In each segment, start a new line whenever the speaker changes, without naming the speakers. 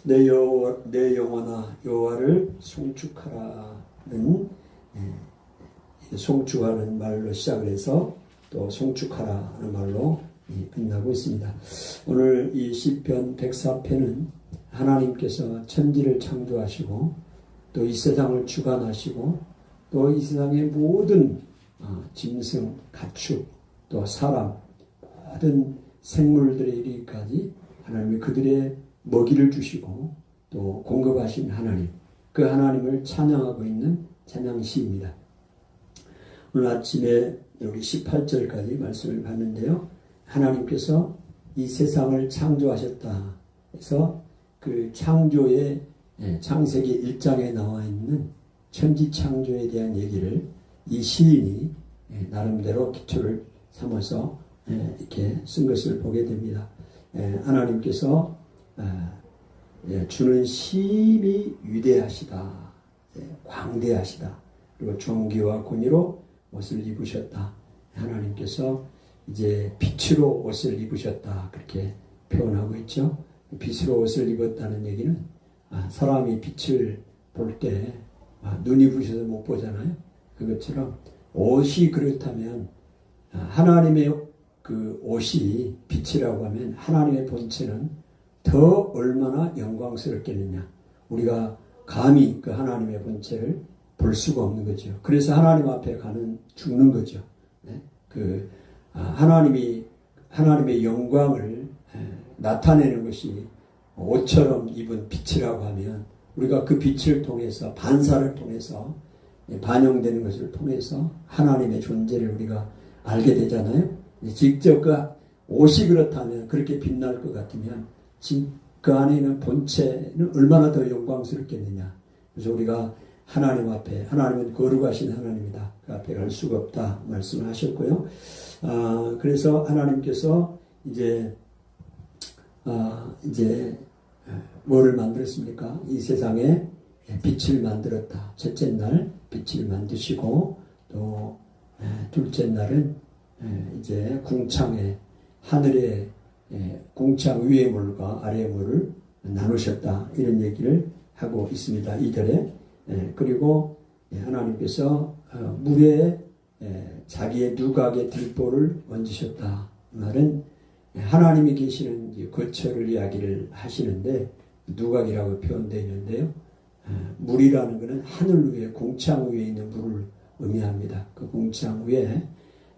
내 영혼아 여호와를 송축하라는 송축하는 말로 시작을 해서 또 송축하라 하는 말로 끝나고 있습니다. 오늘 이 시편 104편은 하나님께서 천지를 창조하시고 또 이 세상을 주관하시고 또 이 세상의 모든 짐승, 가축, 또 사람, 모든 생물들에 이르기까지 하나님이 그들의 먹이를 주시고 또 공급하신 하나님, 그 하나님을 찬양하고 있는 찬양시입니다. 오늘 아침에 여기 18절까지 말씀을 봤는데요. 하나님께서 이 세상을 창조하셨다 해서 그 창조의 창세기 1장에 나와 있는 천지 창조에 대한 얘기를 이 시인이 나름대로 기초를 삼아서 이렇게 쓴 것을 보게 됩니다. 하나님께서 주는 심히 위대하시다, 광대하시다, 그리고 존귀와 권위로 옷을 입으셨다. 하나님께서 이제 빛으로 옷을 입으셨다, 그렇게 표현하고 있죠. 빛으로 옷을 입었다는 얘기는 사람이 빛을 볼 때 눈이 부셔서 못 보잖아요. 그것처럼 옷이 그렇다면 하나님의 그 옷이 빛이라고 하면 하나님의 본체는 더 얼마나 영광스럽겠느냐. 우리가 감히 그 하나님의 본체를 볼 수가 없는 거죠. 그래서 하나님 앞에 죽는 거죠. 하나님의 영광을 나타내는 것이 옷처럼 입은 빛이라고 하면 우리가 그 빛을 통해서 반사를 통해서 반영되는 것을 통해서 하나님의 존재를 우리가 알게 되잖아요. 직접 그 옷이 그렇다면 그렇게 빛날 것 같으면 그 안에 있는 본체는 얼마나 더 영광스럽겠느냐. 그래서 우리가 하나님 앞에, 하나님은 거룩하신 하나님이다, 그 앞에 갈 수가 없다 말씀을 하셨고요. 그래서 하나님께서 이제 뭐를 만들었습니까? 이 세상에 빛을 만들었다. 첫째 날 빛을 만드시고 또 둘째 날은 이제 궁창에 하늘의 궁창 위의 물과 아래의 물을 나누셨다, 이런 얘기를 하고 있습니다. 2절에. 그리고 하나님께서 물에 자기의 누각의 들보를 얹으셨다. 이 말은 하나님이 계시는 거처를 이야기를 하시는데 누각이라고 표현되어 있는데요. 물이라는 것은 하늘 위에 궁창 위에 있는 물을 의미합니다. 그 궁창 위에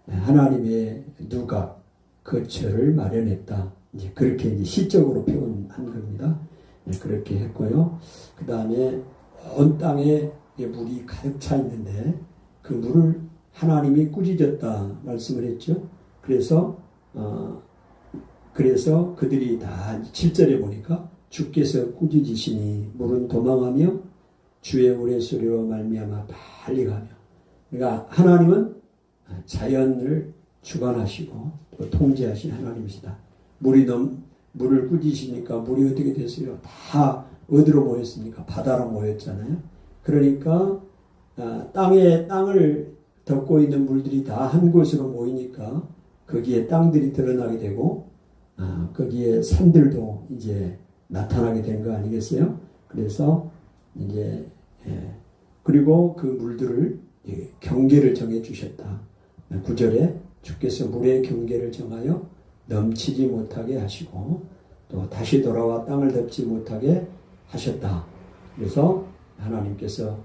하나님의 누각, 거처를 마련했다. 이제 그렇게 이제 시적으로 표현한 겁니다. 그렇게 했고요. 그 다음에 온 땅에 물이 가득 차 있는데 그 물을 하나님이 꾸짖었다 말씀을 했죠. 그래서 그들이 다 7절에 보니까 주께서 꾸짖으시니 물은 도망하며 주의 우레소리로 말미암아 빨리 가며. 그러니까 하나님은 자연을 주관하시고 또 통제하신 하나님이시다. 물을 꾸짖으시니까 물이 어떻게 됐어요? 다 어디로 모였습니까? 바다로 모였잖아요. 그러니까 땅을 덮고 있는 물들이 다 한 곳으로 모이니까 거기에 땅들이 드러나게 되고 거기에 산들도 이제 나타나게 된 거 아니겠어요? 그래서 이제 그리고 그 물들을 경계를 정해 주셨다. 9절에 주께서 물의 경계를 정하여 넘치지 못하게 하시고 또 다시 돌아와 땅을 덮지 못하게 하셨다. 그래서 하나님께서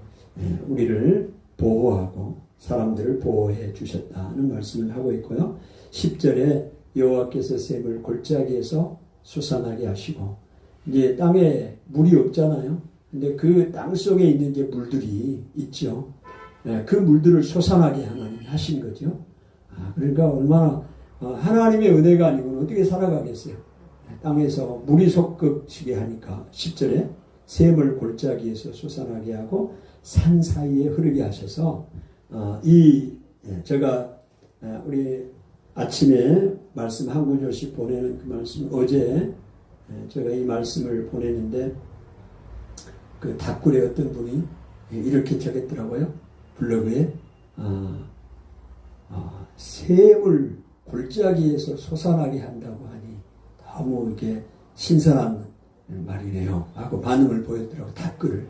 우리를 보호하고 사람들을 보호해 주셨다는 말씀을 하고 있고요. 10절에 여호와께서 샘을 골짜기에서 솟아나게 하시고, 이제 땅에 물이 없잖아요. 근데 그 땅 속에 있는 이제 물들이 있죠. 그 물들을 솟아나게 하나님이 하신 거죠. 그러니까 얼마나 하나님의 은혜가 아니고는 어떻게 살아가겠어요. 땅에서 물이 솟구치게 하니까 10절에 샘을 골짜기에서 솟아나게 하고 산 사이에 흐르게 하셔서 제가 우리 아침에 말씀 한 구절씩 보내는 그 말씀, 어제 제가 이 말씀을 보냈는데 그 닭굴에 어떤 분이 이렇게 적었더라고요. 블로그에 샘을 골짜기에서 솟아나게 한다고 하니 너무 이렇게 신선한 말이네요 하고 반응을 보였더라고. 답글을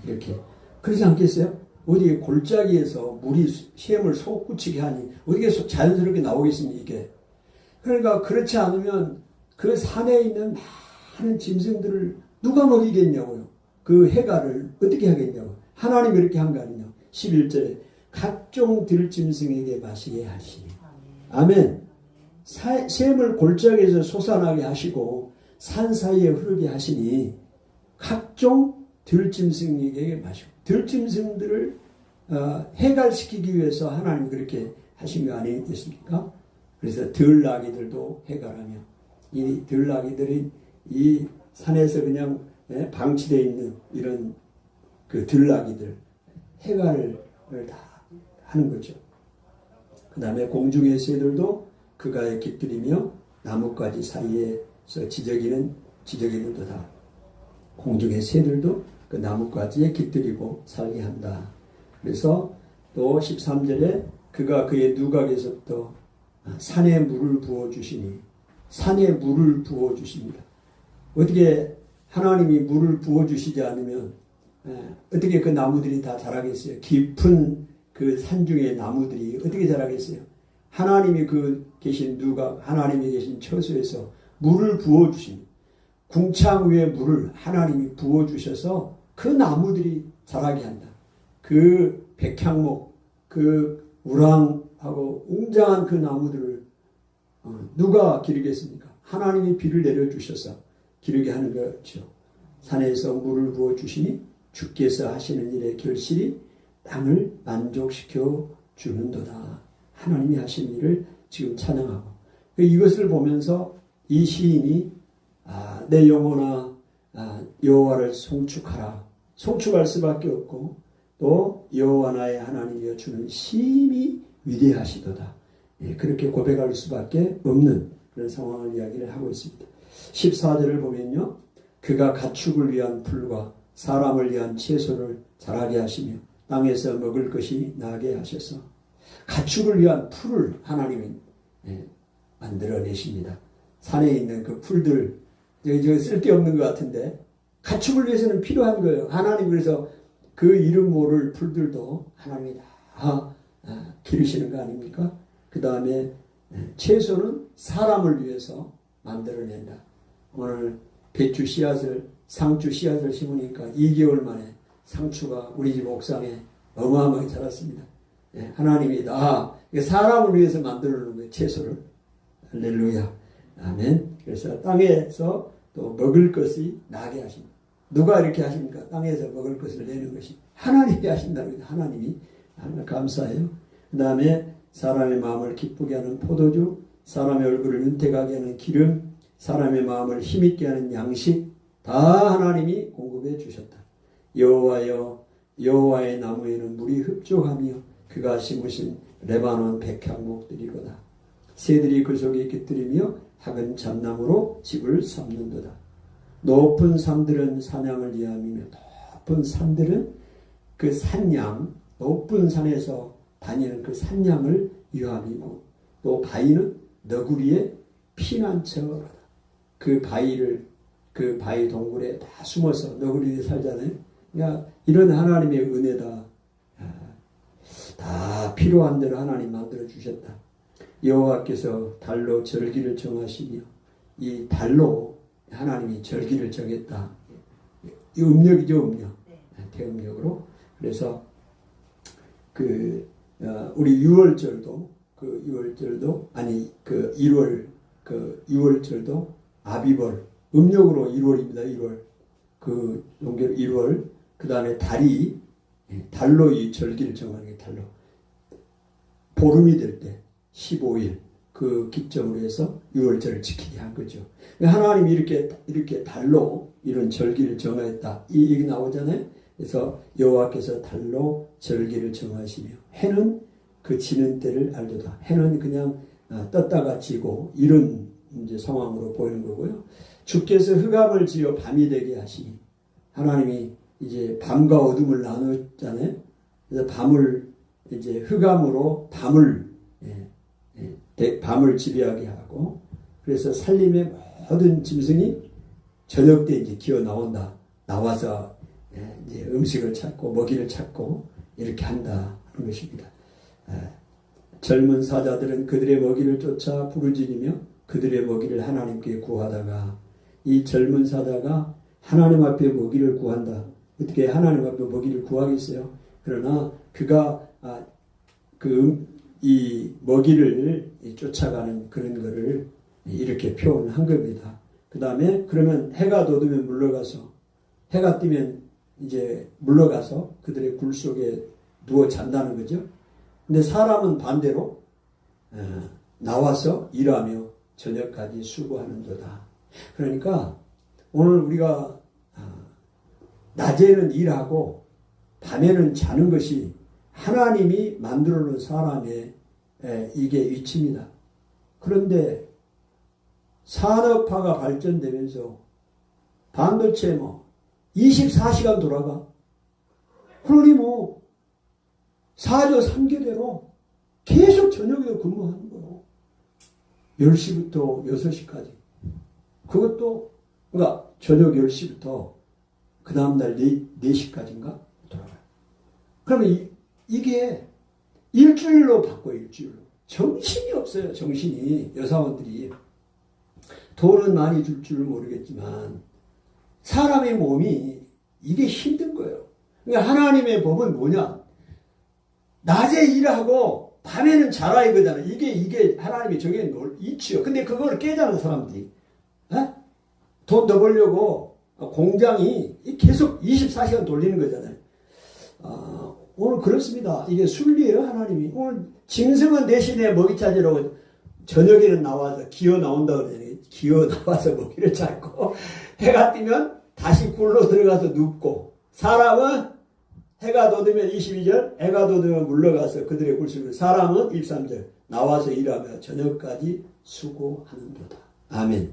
이렇게. 그러지 않겠어요? 어디 골짜기에서 물이 샘을 솟구치게 하니 어떻게 자연스럽게 나오겠습니까 이게. 그러니까 그렇지 않으면 그 산에 있는 많은 짐승들을 누가 먹이겠냐고요. 그 해갈을 어떻게 하겠냐고. 하나님이 이렇게 한 거 아니냐. 11절에 각종 들짐승에게 마시게 하시니. 아멘. 샘을 골짜기에서 솟아나게 하시고 산 사이에 흐르게 하시니 각종 들짐승에게 마시고. 들짐승들을 해갈시키기 위해서 하나님이 그렇게 하신 거 아니겠습니까? 그래서 들나귀들도 해갈하며 이 들나귀들이 이 산에서 그냥 방치되어 있는 이런 그 들나귀들 해갈을 다 하는 거죠. 그 다음에 공중의 새들도 그가에 깃들이며 나뭇가지 사이에서 지저귀는도다. 공중의 새들도 그 나뭇가지에 깃들이고 살게 한다. 그래서 또 13절에 그가 그의 누각에서부터 산에 물을 부어주시니. 산에 물을 부어주십니다. 어떻게 하나님이 물을 부어주시지 않으면 어떻게 그 나무들이 다 자라겠어요? 깊은 그 산중의 나무들이 어떻게 자라겠어요? 하나님이 계신 누각, 하나님이 계신 처소에서 물을 부어주십니다. 궁창 위에 물을 하나님이 부어주셔서 그 나무들이 자라게 한다. 그 백향목, 그 우랑하고 웅장한 그 나무들을 누가 기르겠습니까? 하나님이 비를 내려주셔서 기르게 하는 거죠. 산에서 물을 부어주시니 주께서 하시는 일의 결실이 땅을 만족시켜 주는도다. 하나님이 하신 일을 지금 찬양하고 이것을 보면서 이 시인이 내 영혼아 여호와를 송축하라. 송축할 수밖에 없고 또 여호와 나의 하나님이여 주는 심히 위대하시도다. 그렇게 고백할 수밖에 없는 그런 상황을 이야기를 하고 있습니다. 14절을 보면요. 그가 가축을 위한 풀과 사람을 위한 채소를 자라게 하시며 땅에서 먹을 것이 나게 하셔서 가축을 위한 풀을 하나님이 만들어내십니다. 산에 있는 그 풀들 쓸데없는 것 같은데 가축을 위해서는 필요한 거예요. 하나님 그래서 그 이름 모를 풀들도 하나님이 다 기르시는 거 아닙니까? 그 다음에 채소는 사람을 위해서 만들어낸다. 오늘 배추 씨앗을 상추 씨앗을 심으니까 2개월 만에 상추가 우리 집 옥상에 어마어마하게 자랐습니다. 하나님이 다 사람을 위해서 만들어 놓은 거예요. 채소를. 할렐루야. 아멘. 그래서 땅에서 또 먹을 것이 나게 하십니다. 누가 이렇게 하십니까? 땅에서 먹을 것을 내는 것이 하나님이 하신다는 거예요. 하나님이. 하나님 감사해요. 그 다음에 사람의 마음을 기쁘게 하는 포도주, 사람의 얼굴을 윤택하게 하는 기름, 사람의 마음을 힘있게 하는 양식 다 하나님이 공급해 주셨다. 여호와여 여호와의 나무에는 물이 흡족하며 그가 심으신 레바논 백향목들이로다. 새들이 그 속에 깃들이며 학은 잣나무로 집을 삼는도다. 높은 산들은 사냥을 위함이며 높은 산들은 그 산양, 높은 산에서 다니는 그 산양을 위함이고 또 바위는 너구리의 피난처로다. 그 바위 동굴에 다 숨어서 너구리들이 살잖아요. 그러니까 이런 하나님의 은혜다. 다 필요한 대로 하나님 만들어 주셨다. 여호와께서 달로 절기를 정하시며 이 달로 하나님이 절기를 정했다. 이 음력이죠, 음력. 대음력으로. 그래서 우리 6월절도 아니 1월 6월절도 아비벌 음력으로 1월입니다. 1월 그 용계로 1월 그 다음에 달로 이 절기를 정하는 게 달로 보름이 될 때 15일 그 기점으로 해서 6월절을 지키게 한 거죠. 하나님이 이렇게 달로 이런 절기를 정하였다. 이 얘기 나오잖아요. 그래서 여호와께서 달로 절기를 정하시며 해는 그 지는 때를 알도다. 해는 그냥 떴다가 지고 이런 이제 상황으로 보이는 거고요. 주께서 흑암을 지어 밤이 되게 하시니 하나님이 이제 밤과 어둠을 나눴잖아요. 그래서 밤을 이제 흑암으로 밤을 지배하게 하고 그래서 산림의 모든 짐승이 저녁 때 이제 기어 나온다. 나와서 이제 음식을 찾고 먹이를 찾고 이렇게 한다 하는 것입니다. 젊은 사자들은 그들의 먹이를 쫓아 부르짖으며 그들의 먹이를 하나님께 구하다가 이 젊은 사자가 하나님 앞에 먹이를 구한다. 어떻게 하나님 앞에 먹이를 구하겠어요? 그러나 그가 이 먹이를 쫓아가는 그런 거를 이렇게 표현한 겁니다. 그 다음에 그러면 해가 돋으면 물러가서 해가 뜨면 이제 물러가서 그들의 굴 속에 누워 잔다는 거죠. 근데 사람은 반대로 나와서 일하며 저녁까지 수고하는도다. 그러니까 오늘 우리가 낮에는 일하고 밤에는 자는 것이 하나님이 만들어 놓은 사람의 이게 위치입니다. 그런데 산업화가 발전되면서 반도체 24시간 돌아가. 그러니 4조 3교대로 계속 저녁에도 근무하는 거예요. 10시부터 6시까지. 그것도, 그러니까 저녁 10시부터 그 다음날 4시까지인가 돌아가요. 그러면 이게 일주일로 바꿔, 일주일로. 정신이 없어요, 정신이. 여사원들이. 돈은 많이 줄 줄 모르겠지만, 사람의 몸이 이게 힘든 거예요. 그러니까 하나님의 법은 뭐냐? 낮에 일하고 밤에는 자라 이거잖아요. 이게 하나님이 정해놓은 이치요. 근데 그걸 깨자는 사람들이. 돈 더 벌려고 공장이 계속 24시간 돌리는 거잖아요. 오늘 그렇습니다. 이게 순리예요, 하나님이. 오늘 짐승은 대신에 먹이 찾으라고 저녁에는 나와서 기어 나온다 그러잖아요. 기어 나와서 먹이를 찾고 해가 뜨면 다시 굴로 들어가서 눕고 사람은 해가 돋으면 22절 해가 돋으면 물러가서 그들의 굴속을 사람은 23절 나와서 일하며 저녁까지 수고하는도다. 아멘.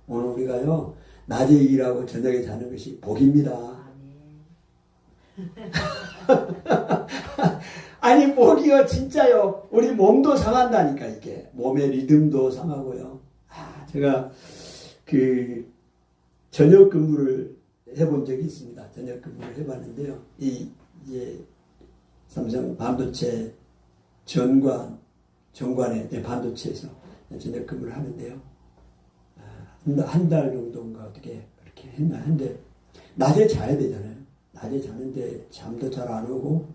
오늘 우리가요 낮에 일하고 저녁에 자는 것이 복입니다. 아니 복이요 진짜요. 우리 몸도 상한다니까 이게. 몸의 리듬도 상하고요. 제가 저녁 근무를 해본 적이 있습니다. 저녁 근무를 해봤는데요. 이제 삼성 반도체 정관의 반도체에서 저녁 근무를 하는데요. 한 달 정도인가 어떻게 그렇게 했나 했는데 낮에 자야 되잖아요. 낮에 자는데 잠도 잘 안 오고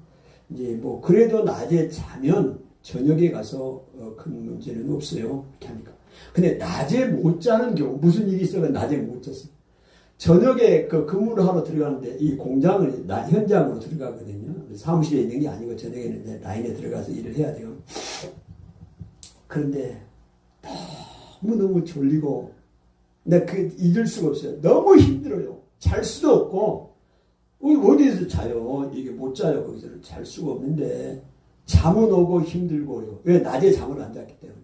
이제 그래도 낮에 자면 저녁에 가서 큰 문제는 없어요. 이렇게 하니까. 근데 낮에 못 자는 경우 무슨 일이 있어서 낮에 못 잤어요. 저녁에 근무를 하러 들어가는데 이 공장을 현장으로 들어가거든요. 사무실에 있는 게 아니고 저녁에는 이제 라인에 들어가서 일을 해야 돼요. 그런데 너무너무 졸리고 근데 잊을 수가 없어요. 너무 힘들어요. 잘 수도 없고 어디에서 자요? 이게 못 자요. 거기서는 잘 수가 없는데 잠은 오고 힘들고요. 왜? 낮에 잠을 안 잤기 때문에.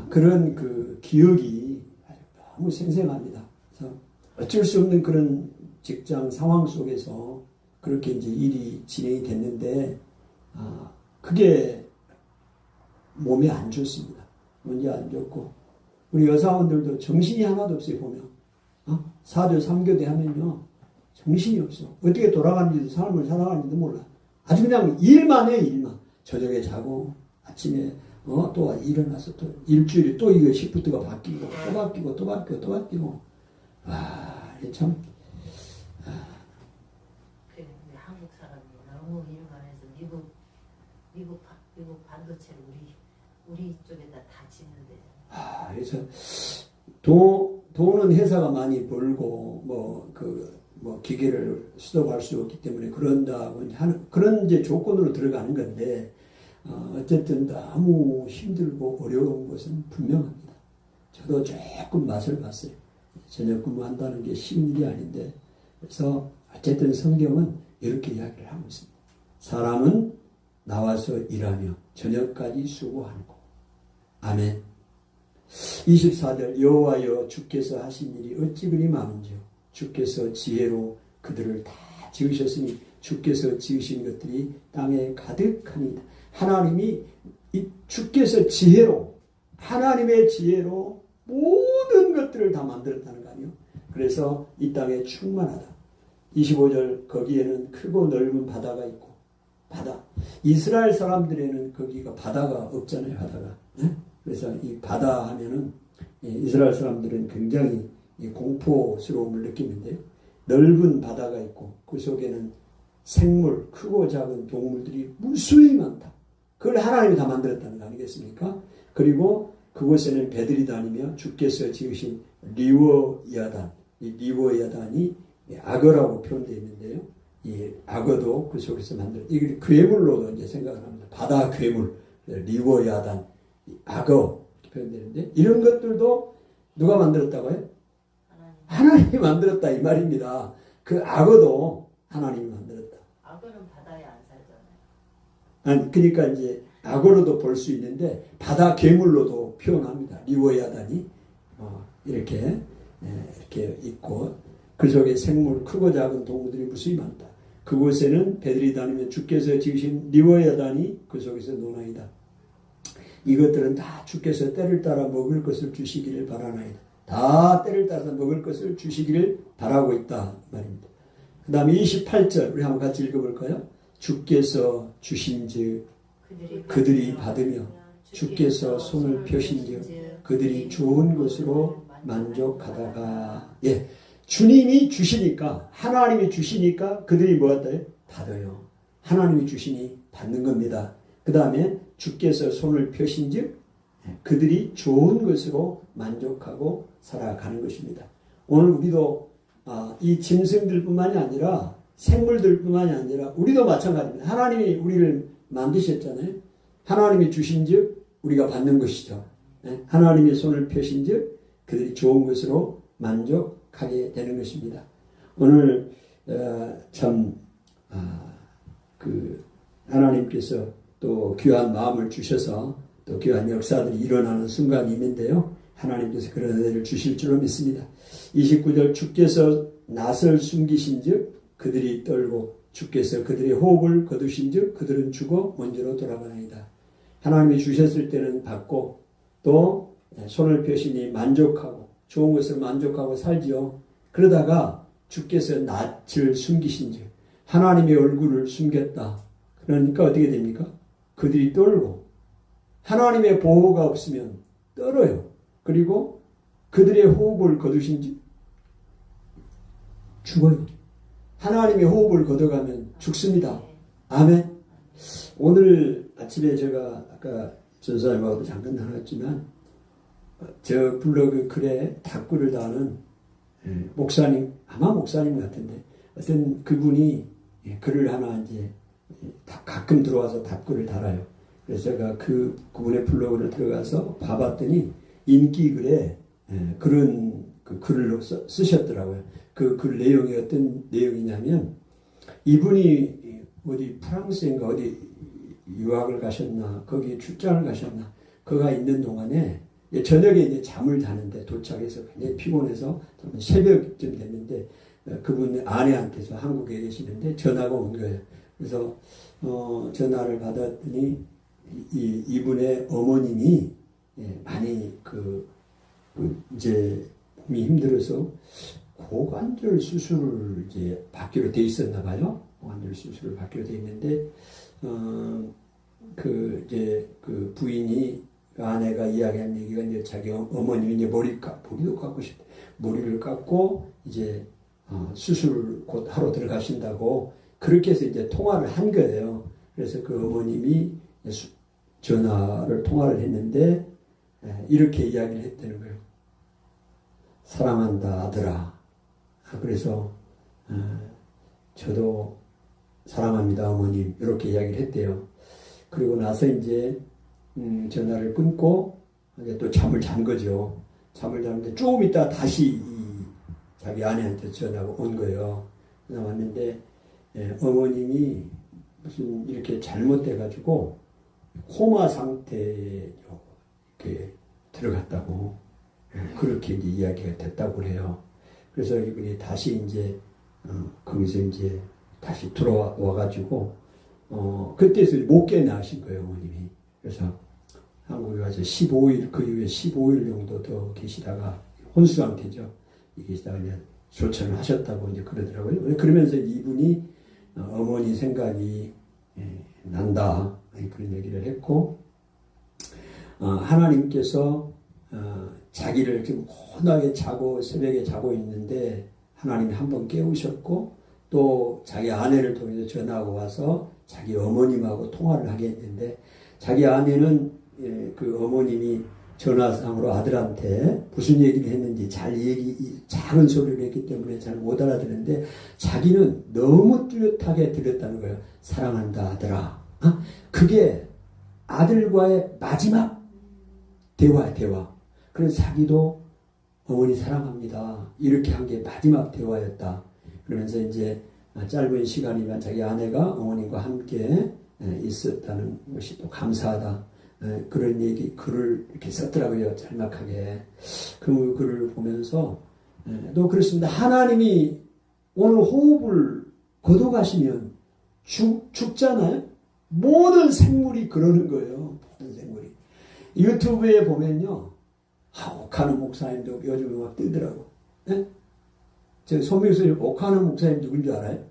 그런 기억이 너무 생생합니다. 그래서 어쩔 수 없는 그런 직장 상황 속에서 그렇게 이제 일이 진행이 됐는데, 그게 몸에 안 좋습니다. 몸이 안 좋고, 우리 여사원들도 정신이 하나도 없어요, 보면. 4조 3교대 하면요, 정신이 없어. 어떻게 돌아가는지도 삶을 살아가는지도 몰라. 아주 그냥 일만 해, 일만. 저녁에 자고, 아침에 또 일어나서 또 일주일에 또 이거 시프트가 바뀌고 또 바뀌고 또 바뀌고 또 바뀌고 이게 참
한국 사람이 너무 일관해서 미국 반도체를 우리 쪽에다 다 짓는데
그래서 돈은 회사가 많이 벌고 기계를 수도할 수 없기 때문에 그런다고 하는 그런 이제 조건으로 들어가는 건데 어쨌든 너무 힘들고 어려운 것은 분명합니다. 저도 조금 맛을 봤어요. 저녁 근무한다는 게 쉬운 일이 아닌데 그래서 어쨌든 성경은 이렇게 이야기를 하고 있습니다. 사람은 나와서 일하며 저녁까지 수고하는 거. 아멘. 24절 여호와여 주께서 하신 일이 어찌 그리 많은지요. 주께서 지혜로 그들을 다 지으셨으니 주께서 지으신 것들이 땅에 가득합니다. 하나님이 주께서 지혜로 하나님의 지혜로 모든 것들을 다 만들었다는 거 아니에요. 그래서 이 땅에 충만하다. 25절 거기에는 크고 넓은 바다가 있고 바다. 이스라엘 사람들에는 거기가 바다가 없잖아요. 바다가. 그래서 이 바다 하면은 이스라엘 사람들은 굉장히 공포스러움을 느끼는데요. 넓은 바다가 있고 그 속에는 생물, 크고 작은 동물들이 무수히 많다. 그걸 하나님이 다 만들었다는 거 아니겠습니까? 그리고 그곳에는 배들이 다니며 주께서 지으신 리워야단, 이 리워야단이 악어라고 표현되어 있는데요. 이 악어도 그 속에서 만든 이걸 괴물로도 이제 생각을 합니다. 바다 괴물, 리워야단, 악어 표현되는데 이런 것들도 누가 만들었다고요? 하나님이 만들었다 이 말입니다. 그 악어도 하나님이 만들었다.
악어는 바다에 안 살잖아요.
아니, 그러니까 이제 악어로도 볼 수 있는데 바다 괴물로도 표현합니다. 리워야단이 이렇게 있고 그 속에 생물 크고 작은 동물들이 무수히 많다. 그곳에는 배들이 다니며 주께서 지으신 리워야단이 그 속에서 노나이다. 이것들은 다 주께서 때를 따라 먹을 것을 주시기를 바라나이다. 다 때를 따라서 먹을 것을 주시기를 바라고 있다 말입니다. 그 다음에 28절 우리 한번 같이 읽어볼까요? 주께서 주신즉 그들이 받으며 주께서 손을 펴신즉 그들이 좋은 것으로 만족하다가 주님이 주시니까 하나님이 주시니까 그들이 뭐였다요? 받아요. 하나님이 주시니 받는 겁니다. 그 다음에 주께서 손을 펴신즉 그들이 좋은 것으로 만족하고 살아가는 것입니다. 오늘 우리도 이 짐승들뿐만이 아니라 생물들뿐만이 아니라 우리도 마찬가지입니다. 하나님이 우리를 만드셨잖아요. 하나님이 주신즉 우리가 받는 것이죠. 하나님의 손을 펴신즉 그들이 좋은 것으로 만족하게 되는 것입니다. 오늘 참 하나님께서 또 귀한 마음을 주셔서 또 귀한 역사들이 일어나는 순간이 있는데요. 하나님께서 그런 은혜를 주실 줄로 믿습니다. 29절 주께서 낯을 숨기신즉 그들이 떨고 주께서 그들의 호흡을 거두신즉 그들은 죽어 먼지로 돌아가나이다. 하나님이 주셨을 때는 받고 또 손을 펴시니 만족하고 좋은 것을 만족하고 살지요. 그러다가 주께서 낯을 숨기신즉 하나님의 얼굴을 숨겼다. 그러니까 어떻게 됩니까? 그들이 떨고 하나님의 보호가 없으면 떨어요. 그리고 그들의 호흡을 거두신즉 죽어요. 하나님의 호흡을 걷어가면 죽습니다. 아멘. 오늘 아침에 제가 아까 전사님하고도 잠깐 나눴지만 저 블로그 글에 답글을 다는 목사님, 아마 목사님 같은데 어떤 그분이 글을 하나 이제 가끔 들어와서 답글을 달아요. 그래서 제가 그분의 블로그를 들어가서 봐봤더니 인기 글에 그런 그 글을 쓰셨더라고요. 그 글 내용이 어떤 내용이냐면 이분이 어디 프랑스인가 어디 유학을 가셨나 거기 출장을 가셨나 그가 있는 동안에 저녁에 이제 잠을 자는데 도착해서 굉장히 피곤해서 새벽쯤 됐는데 그분 아내한테서 한국에 계시는데 전화가 온 거예요. 그래서 전화를 받았더니 이분의 어머님이 많이 이제 몸이 힘들어서 고관절 수술을 이제 받기로 돼 있었나 봐요. 고관절 수술을 받기로 돼 있는데 이제 그 부인이 그 아내가 이야기한 얘기가 이제 자기 어머님이 이제 머리도 깎고 싶대. 머리를 깎고 이제 수술 곧 하러 들어가신다고 그렇게 해서 이제 통화를 한 거예요. 그래서 그 어머님이 통화를 했는데 이렇게 이야기를 했다는 거예요. 사랑한다 아들아. 그래서 저도 사랑합니다 어머님 이렇게 이야기를 했대요. 그리고 나서 이제 전화를 끊고 이제 또 잠을 잔 거죠. 잠을 자는데 조금 있다 다시 자기 아내한테 전화가 온 거예요. 전화 왔는데 어머님이 무슨 이렇게 잘못돼가지고 코마 상태에 이렇게 들어갔다고 그렇게 이제 이야기가 됐다고 그래요. 그래서 이분이 다시 이제 거기서 이제 다시 들어와가지고 그때서 못 깨어나신 거예요 어머님이. 그래서 한국에 가서 15일 그 이후에 15일 정도 더 계시다가 혼수 상태죠. 계시다가 그냥 조처를 하셨다고 이제 그러더라고요. 그러면서 이분이 어머니 생각이 난다. 그런 얘기를 했고, 하나님께서 자기를 지금 혼하게 자고 새벽에 자고 있는데 하나님이 한번 깨우셨고 또 자기 아내를 통해서 전화가 와서 자기 어머님하고 통화를 하게 했는데 자기 아내는 그 어머님이 전화상으로 아들한테 무슨 얘기를 했는지 작은 소리를 했기 때문에 잘 못 알아듣는데 자기는 너무 뚜렷하게 들었다는 거예요. 사랑한다 아들아. 그게 아들과의 마지막 대화야, 대화. 그래서 자기도 어머니 사랑합니다. 이렇게 한 게 마지막 대화였다. 그러면서 이제 짧은 시간이면 자기 아내가 어머님과 함께 있었다는 것이 또 감사하다. 그런 글을 이렇게 썼더라고요. 짤막하게. 그 글을 보면서 또 그렇습니다. 하나님이 오늘 호흡을 거둬가시면 죽잖아요. 모든 생물이 그러는 거예요. 모든 생물이. 유튜브에 보면요. 옥하는 목사님도 요즘에 막 뜨더라고. 네? 저 손명수님 옥하는 목사님 누군지 알아요?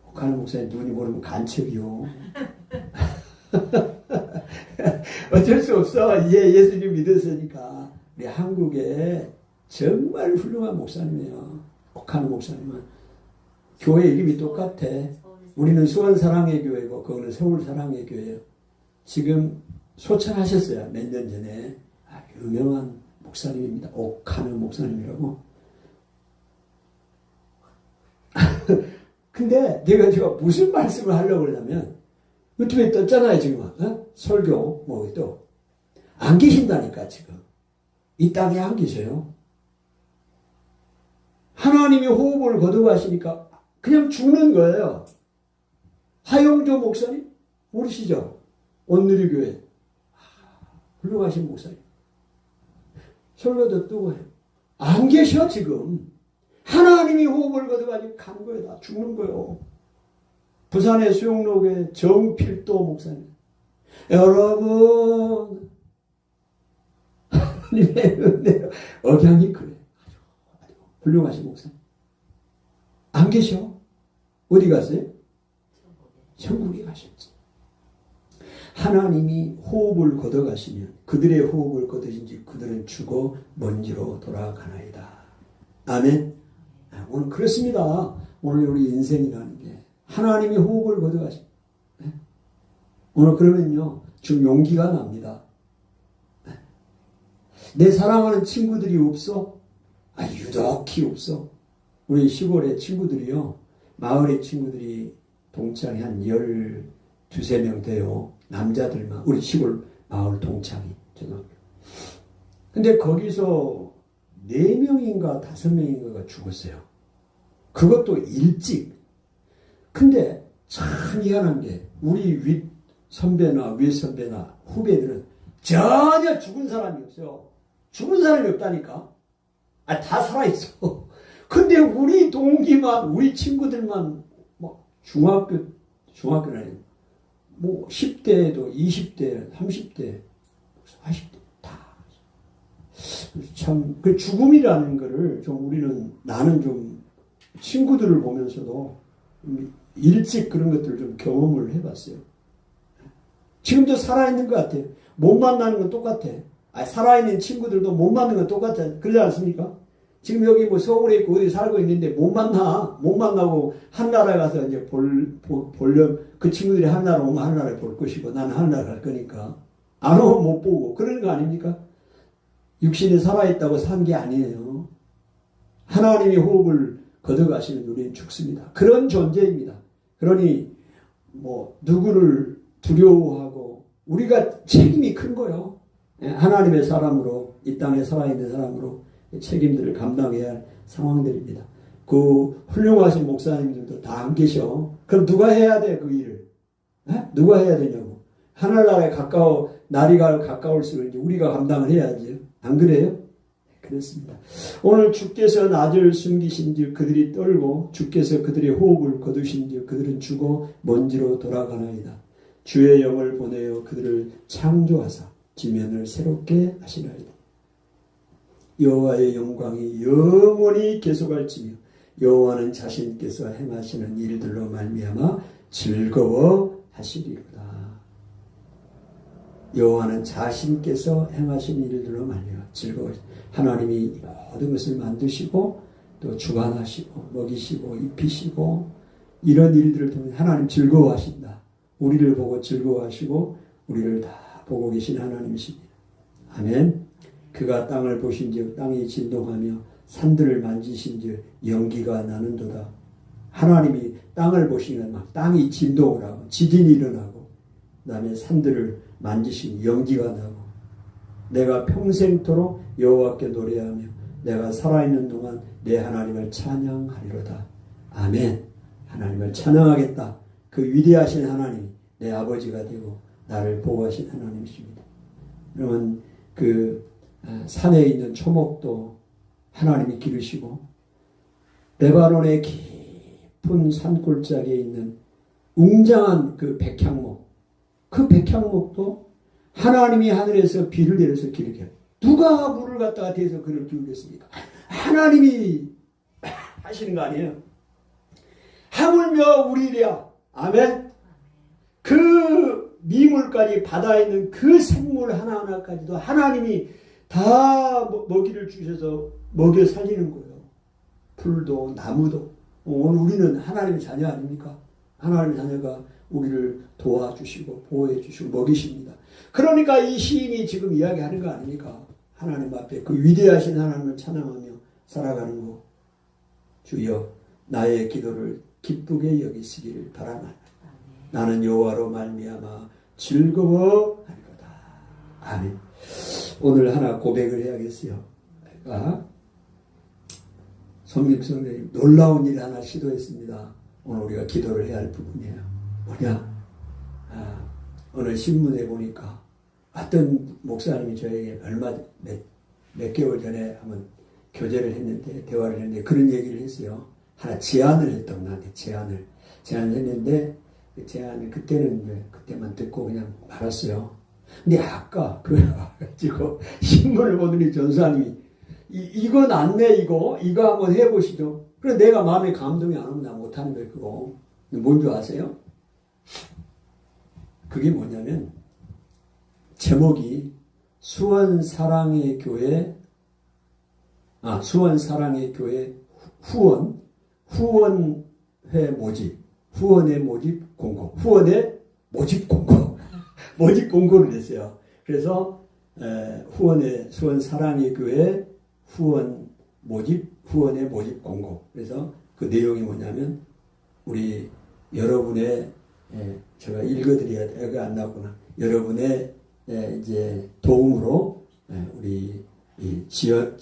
옥하는 목사님 누군지 모르면 간첩이요. 어쩔 수 없어. 이제 예수님 믿었으니까. 우리 한국에 정말 훌륭한 목사님이에요. 옥하는 목사님은. 교회 이름이 똑같아. 우리는 수원사랑의 교회고 그거는 서울사랑의 교회예요. 지금 소천하셨어요. 몇 년 전에. 유명한 목사님입니다. 옥하는 목사님이라고. 근데 내가 제가 무슨 말씀을 하려고 그러냐면 유튜브에 떴잖아요. 지금 설교 뭐 또 안 계신다니까 지금. 이 땅에 안 계셔요. 하나님이 호흡을 거둬가시니까 그냥 죽는 거예요. 하영조 목사님 모르시죠? 온누리교회 훌륭하신 목사님. 설교도 뜨고 해요. 안 계셔 지금. 하나님이 호흡을 거둬가지고 가는 거예요. 다 죽는 거예요. 부산의 수영로교회 정필도 목사님. 여러분 하나님의 은혜로 억양이 그래. 아주 훌륭하신 목사님. 안 계셔. 어디 갔어요? 천국에 가셨지. 하나님이 호흡을 걷어가시면 그들의 호흡을 걷으신지 그들은 죽어 먼지로 돌아가나이다. 아멘. 오늘 그렇습니다. 오늘 우리 인생이라는 게 하나님이 호흡을 걷어가시. 오늘 그러면요 지금 용기가 납니다. 내 사랑하는 친구들이 없어? 유독히 없어. 우리 시골의 친구들이요 마을의 친구들이 동창이 한 12~13명 돼요. 남자들만. 우리 시골 마을 동창이 초등학교. 근데 거기서 4명인가 5명인가가 죽었어요. 그것도 일찍. 근데 참 희한한 게 우리 윗 선배나 윗 선배나 후배들은 전혀 죽은 사람이 없어요. 죽은 사람이 없다니까. 다 살아있어. 근데 우리 동기만 우리 친구들만 중학교는 아니고 뭐 10대에도 20대, 30대, 40대 다. 참 그 죽음이라는 거를 좀 우리는 나는 좀 친구들을 보면서도 일찍 그런 것들을 좀 경험을 해봤어요. 지금도 살아있는 것 같아요. 못 만나는 건 똑같아. 살아있는 친구들도 못 만나는 건 똑같아. 그러지 않습니까? 지금 여기 뭐 서울에 있고 어디 살고 있는데 못 만나고 한 나라에 가서 이제 보려면 그 친구들이 한 나라 오면 한 나라에 볼 것이고 나는 한 나라 갈 거니까 안 오면 못 보고 그러는 거 아닙니까? 육신이 살아있다고 산 게 아니에요. 하나님이 호흡을 걷어가시면 우리는 죽습니다. 그런 존재입니다. 그러니 뭐 누구를 두려워하고 우리가 책임이 큰 거예요. 하나님의 사람으로 이 땅에 살아있는 사람으로 책임들을 감당해야 할 상황들입니다. 그 훌륭하신 목사님들도 다 안 계셔. 그럼 누가 해야 돼 그 일을? 누가 해야 되냐고. 하늘나라에 날이 가까울수록 이제 우리가 감당을 해야지. 안 그래요? 그렇습니다. 오늘 주께서 낮을 숨기신즉 그들이 떨고 주께서 그들의 호흡을 거두신즉 그들은 죽어 먼지로 돌아가나이다. 주의 영을 보내어 그들을 창조하사 지면을 새롭게 하시나이다. 여호와의 영광이 영원히 계속할지며 여호와는 자신께서 행하시는 일들로 말미암아 즐거워하시리로다. 여호와는 자신께서 행하신 일들로 말미암아 즐거워하시리로다. 하나님이 모든 것을 만드시고 또 주관하시고 먹이시고 입히시고 이런 일들을 통해 하나님 즐거워하신다. 우리를 보고 즐거워하시고 우리를 다 보고 계신 하나님이십니다. 아멘. 그가 땅을 보신즉 땅이 진동하며 산들을 만지신즉 연기가 나는도다. 하나님이 땅을 보시면 막 땅이 진동을 하고 지진이 일어나고 그 다음에 산들을 만지신 연기가 나고 내가 평생토록 여호와께 노래하며 내가 살아있는 동안 내 하나님을 찬양하리로다. 아멘. 하나님을 찬양하겠다. 그 위대하신 하나님이 내 아버지가 되고 나를 보호하신 하나님이십니다. 그러면 그 산에 있는 초목도 하나님이 기르시고 레바논의 깊은 산골짜기에 있는 웅장한 그 백향목, 그 백향목도 하나님이 하늘에서 비를 내려서 기르게 해요. 누가 물을 갖다가 대서 그를 기울였습니까? 하나님이 하시는 거 아니에요? 하물며 우리랴. 아멘. 그 미물까지 바다에 있는 그 생물 하나하나까지도 하나님이 다 먹이를 주셔서 먹여 살리는 거예요. 풀도 나무도. 오늘 우리는 하나님의 자녀 아닙니까? 하나님의 자녀가 우리를 도와주시고 보호해 주시고 먹이십니다. 그러니까 이 시인이 지금 이야기하는 거 아닙니까? 하나님 앞에 그 위대하신 하나님을 찬양하며 살아가는 거. 주여 나의 기도를 기쁘게 여기시기를 바라나이다. 나는 여호와로 말미암아 즐거워하리로다. 아멘. 오늘 하나 고백을 해야겠어요. 내가 성립성님 놀라운 일 하나 시도했습니다. 오늘 우리가 기도를 해야 할 부분이에요. 뭐냐? 오늘 신문에 보니까 어떤 목사님이 저에게 몇 개월 전에 한번 교제를 했는데 대화를 했는데 그런 얘기를 했어요. 하나 제안을 했다고 나한테 제안을 했는데 그 제안을 그때만 듣고 그냥 말았어요. 근데 아까 그래가지고 신문을 보더니 전사님이 이거 낫네 이거 한번 해보시죠. 그래 내가 마음에 감동이 안 오면 나 못하는 거예요. 그거 뭔 줄 아세요? 그게 뭐냐면 제목이 수원사랑의 교회 후원회 모집 후원의 모집 공고 후원의 모집 공고 모집 공고를 냈어요. 그래서 수원사랑의 교회 후원의 모집 공고. 그래서 그 내용이 뭐냐면 우리 여러분의 제가 읽어드려야 애가 안 나오구나. 여러분의 이제 도움으로 우리 이 지역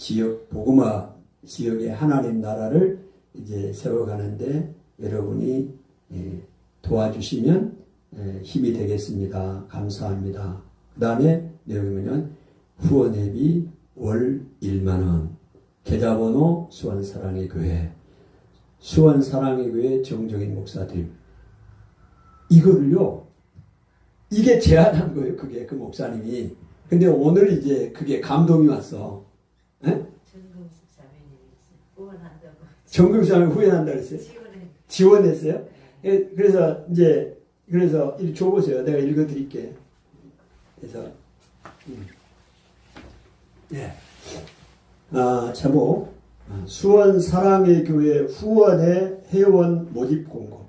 복음화 지역의 하나님 나라를 이제 세워가는데 여러분이 도와주시면 힘이 되겠습니다. 감사합니다. 그 다음에 내용이 뭐냐면 후원회비 월 1만원 계좌번호 수원사랑의 교회 수원사랑의 교회 정정인 목사님 이거를요 이게 제안한 거예요. 그게 그 목사님이. 근데 오늘 이제 그게 감동이 왔어.
정금숙 자매님이 후원한다고.
정금숙 자매님 후원한다고 했어요? 지원했어요? 네. 그래서 이리 줘보세요. 내가 읽어드릴게. 그래서 제목 수원사랑의 교회 후원의 회원 모집 공고.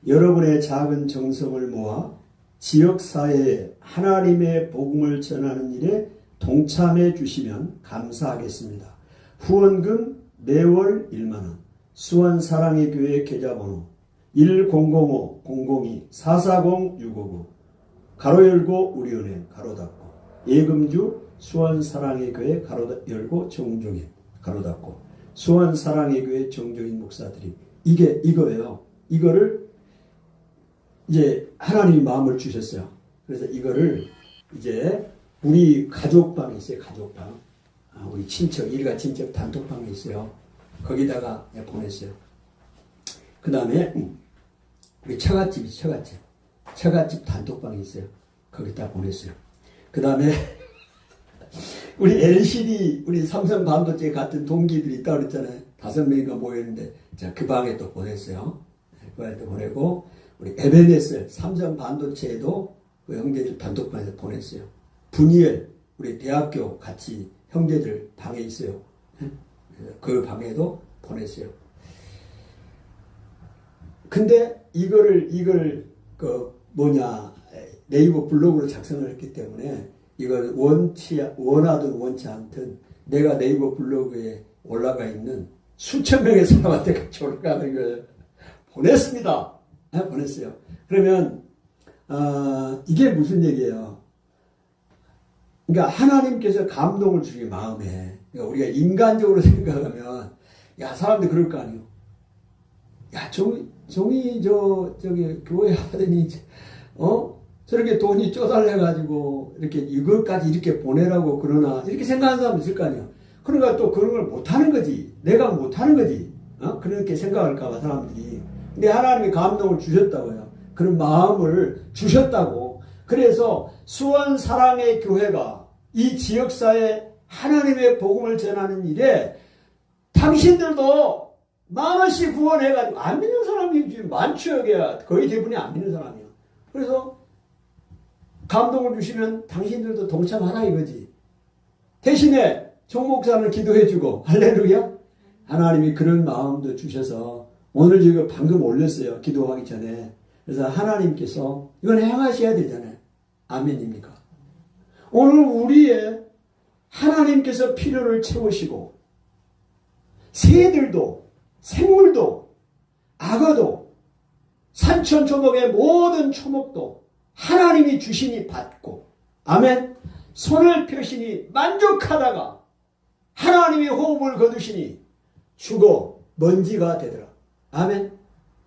여러분의 작은 정성을 모아 지역사회에 하나님의 복음을 전하는 일에 동참해 주시면 감사하겠습니다. 후원금 매월 1만원 수원사랑의 교회 계좌번호 1005-002-440-659 가로 열고 우리은행 가로 닫고 예금주 수원사랑의 교회 가로 열고 정종인 가로 닫고 수원사랑의 교회 정종인 목사들이 이거예요. 이거를 이제 하나님이 마음을 주셨어요. 그래서 이거를 이제 우리 가족방이 있어요. 가족방. 우리 친척, 일가 친척 단톡방이 있어요. 거기다가 보냈어요. 그 다음에 우리 처갓집이 처갓집 단톡방이 있어요. 거기다 보냈어요. 그 다음에 우리 LCD, 우리 삼성 반도체 같은 동기들이 있다고 그랬잖아요. 5명인가 모였는데, 제가 그 방에 또 보냈어요. 그 방에 또 보내고, 우리 에베네셀, 삼성 반도체에도 그 형제들 단톡방에서 보냈어요. 분이엘, 우리 대학교 같이 형제들 방에 있어요. 그 방에도 보냈어요. 근데 이걸 네이버 블로그로 작성을 했기 때문에 이걸 원하든 원치 않든 내가 네이버 블로그에 올라가 있는 수천 명의 사람한테 같이 올라가는 거예요. 보냈습니다. 보냈어요. 그러면 이게 무슨 얘기예요? 그러니까 하나님께서 감동을 주기 마음에, 그러니까 우리가 인간적으로 생각하면 야, 사람들 그럴 거 아니에요. 야, 종이 저기 교회 하더니 저렇게 돈이 쪼달려가지고 이렇게 이것까지 이렇게 보내라고 그러나 이렇게 생각하는 사람 있을 거 아니에요. 그러니까 또 그런 걸 못하는 거지. 내가 못하는 거지. 그렇게 생각할까봐 사람들이. 근데 하나님이 감동을 주셨다고요. 그런 마음을 주셨다고. 그래서 수원 사랑의 교회가 이 지역사에 하나님의 복음을 전하는 일에 당신들도 만 원씩 후원해가지고 안 믿는 사람이 지금 많죠. 거의 대부분이 안 믿는 사람이에요. 그래서 감동을 주시면 당신들도 동참하라 이거지. 대신에 종 목사는 기도해주고 할렐루야. 하나님이 그런 마음도 주셔서 오늘 지금 방금 올렸어요. 기도하기 전에. 그래서 하나님께서 이건 행하셔야 되잖아요. 아멘입니까? 오늘 우리의 하나님께서 필요를 채우시고 새들도 생물도 악어도 산천초목의 모든 초목도 하나님이 주시니 받고 아멘. 손을 펴시니 만족하다가 하나님이 호흡을 거두시니 죽어 먼지가 되더라. 아멘.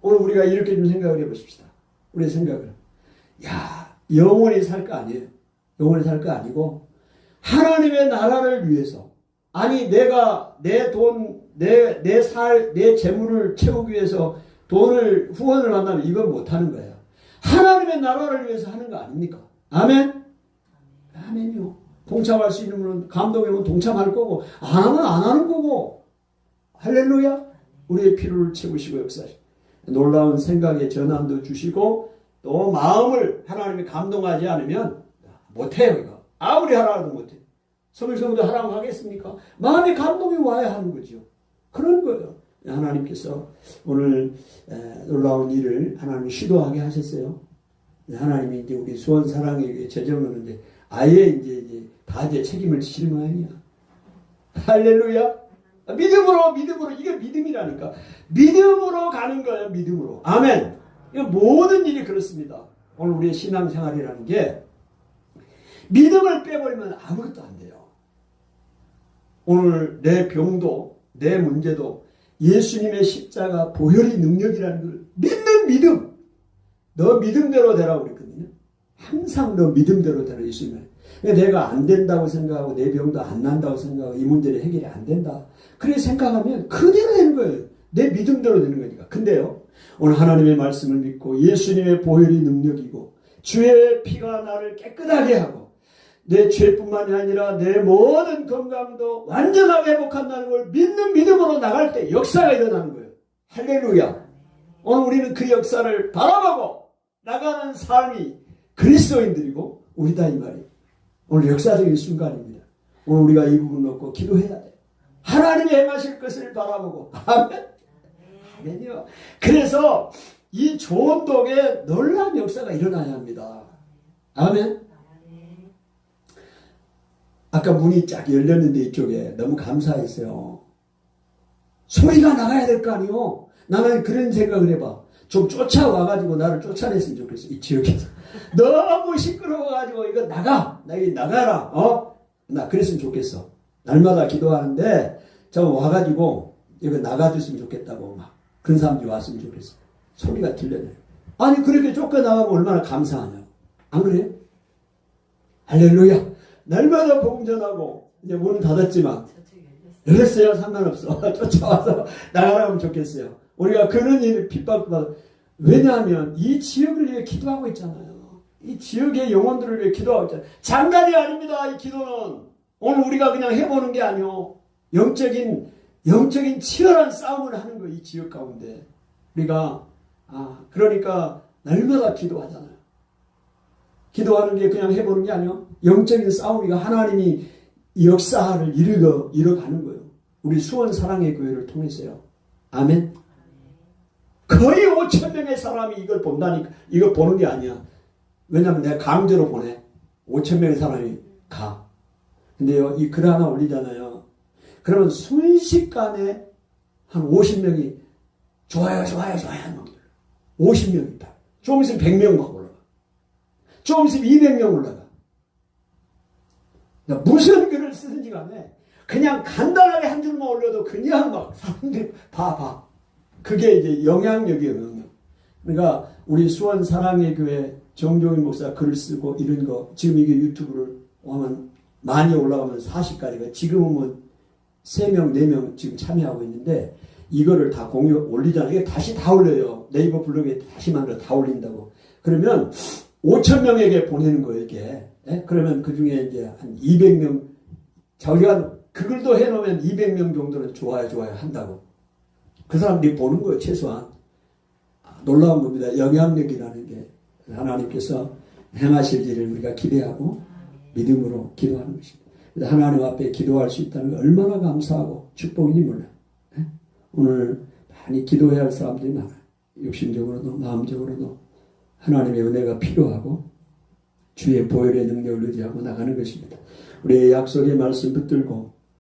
오늘 우리가 이렇게 좀 생각을 해보십시다. 우리의 생각을. 야, 영원히 살 거 아니에요. 영원히 살 거 아니고 하나님의 나라를 위해서 아니 내가 내 돈, 내 재물을 채우기 위해서 돈을 후원을 한다면 이건 못하는 거예요. 하나님의 나라를 위해서 하는 거 아닙니까? 아멘? 아멘요. 동참할 수 있는 분은 감동이면 동참할 거고 안 하면 안 하는 거고 할렐루야. 우리의 필요를 채우시고 역사하시고 놀라운 생각의 전환도 주시고 또 마음을 하나님이 감동하지 않으면 못해요. 이거 아무리 하라도 못해요. 성일성도 하라고 하겠습니까? 마음의 감동이 와야 하는 거죠. 그런 거예요. 하나님께서 오늘 놀라운 일을 하나님이 시도하게 하셨어요. 하나님이 이제 우리 수원 사랑의 재정은 이제 아예 이제 다 이제 책임을 지시는 모양이야. 할렐루야. 믿음으로 이게 믿음이라니까. 믿음으로 가는 거예요. 믿음으로. 아멘. 이거 모든 일이 그렇습니다. 오늘 우리의 신앙생활이라는 게 믿음을 빼버리면 아무것도 안 돼요. 오늘 내 병도 내 문제도 예수님의 십자가 보혈의 능력이라는 걸 믿는 믿음. 너 믿음대로 되라고 그랬거든요. 항상 너 믿음대로 되라 예수님은. 내가 안 된다고 생각하고 내 병도 안 난다고 생각하고 이 문제는 해결이 안 된다. 그래 생각하면 그대로 되는 거예요. 내 믿음대로 되는 거니까. 근데요. 오늘 하나님의 말씀을 믿고 예수님의 보혈이 능력이고 주의 피가 나를 깨끗하게 하고 내 죄뿐만이 아니라 내 모든 건강도 완전하게 회복한다는 걸 믿는 믿음으로 나갈 때 역사가 일어나는 거예요. 할렐루야. 오늘 우리는 그 역사를 바라보고 나가는 삶이 그리스도인들이고 우리다 이 말이에요. 오늘 역사적인 순간입니다. 오늘 우리가 이 부분 놓고 기도해야 돼요. 하나님이 행하실 것을 바라보고 아멘. 아멘이요. 그래서 이 좋은 독에 놀라운 역사가 일어나야 합니다. 아멘. 아까 문이 쫙 열렸는데 이쪽에 너무 감사했어요. 소리가 나가야 될 거 아니요. 나는 그런 생각을 해봐. 좀 쫓아와가지고 나를 쫓아냈으면 좋겠어. 이 지역에서. 너무 시끄러워가지고 이거 나가라. 나 그랬으면 좋겠어. 날마다 기도하는데 저 와가지고 이거 나가줬으면 좋겠다고 막 그런 사람들이 왔으면 좋겠어. 소리가 들려요. 아니 그렇게 쫓겨나가면 얼마나 감사하냐. 안 그래요? 할렐루야. 날마다 복음 전하고 이제 문은 닫았지만 열렸어요. 상관없어. 쫓아와서 나가라고 하면 좋겠어요. 우리가 그런 일을 핍박받아. 왜냐하면 이 지역을 위해 기도하고 있잖아요. 이 지역의 영혼들을 위해 기도하고 있잖아요. 장난이 아닙니다. 이 기도는. 오늘 우리가 그냥 해보는 게 아니오. 영적인 치열한 싸움을 하는 거예요. 이 지역 가운데. 우리가, 그러니까 날마다 기도하잖아요. 기도하는 게 그냥 해보는 게 아니오. 영적인 싸움이가 하나님이 역사를 이뤄가는 거예요. 우리 수원 사랑의 교회를 통해서요. 아멘. 거의 5,000명의 사람이 이걸 본다니까. 이거 보는 게 아니야. 왜냐면 내가 강제로 보내. 5,000명의 사람이 가. 근데요, 이 글 하나 올리잖아요. 그러면 순식간에 한 50명이 좋아요. 50명이 다. 좀 있으면 100명 막 올라가. 좀 있으면 200명 올라가. 그러니까 무슨 글을 쓰든지 간에 그냥 간단하게 한 줄만 올려도 그냥 막 사람들이 봐. 그게 이제 영향력이에요, 영향력. 그러니까 우리 수원 사랑의 교회 정종인 목사 글을 쓰고 이런 거, 지금 이게 유튜브를 하면 많이 올라가면 40가지가, 지금은 뭐 3명, 4명 지금 참여하고 있는데, 이거를 다 올리잖아요. 이게 다시 다 올려요. 네이버 블로그에 다시 만들어 다 올린다고. 그러면 5,000명에게 보내는 거예요, 이게. 예? 그러면 그 중에 이제 한 200명, 자기가 그 글도 해놓으면 200명 정도는 좋아요 한다고. 그 사람들이 보는 거예요, 최소한. 놀라운 겁니다. 영향력이라는 게 하나님께서 행하실 일을 우리가 기대하고 믿음으로 기도하는 것입니다. 그래서 하나님 앞에 기도할 수 있다는 게 얼마나 감사하고 축복인지 몰라요. 네? 오늘 많이 기도해야 할 사람들이 많아요. 육신적으로도 마음적으로도 하나님의 은혜가 필요하고 주의 보혈의 능력을 의지하고 나가는 것입니다. 우리의 약속의 말씀 붙들고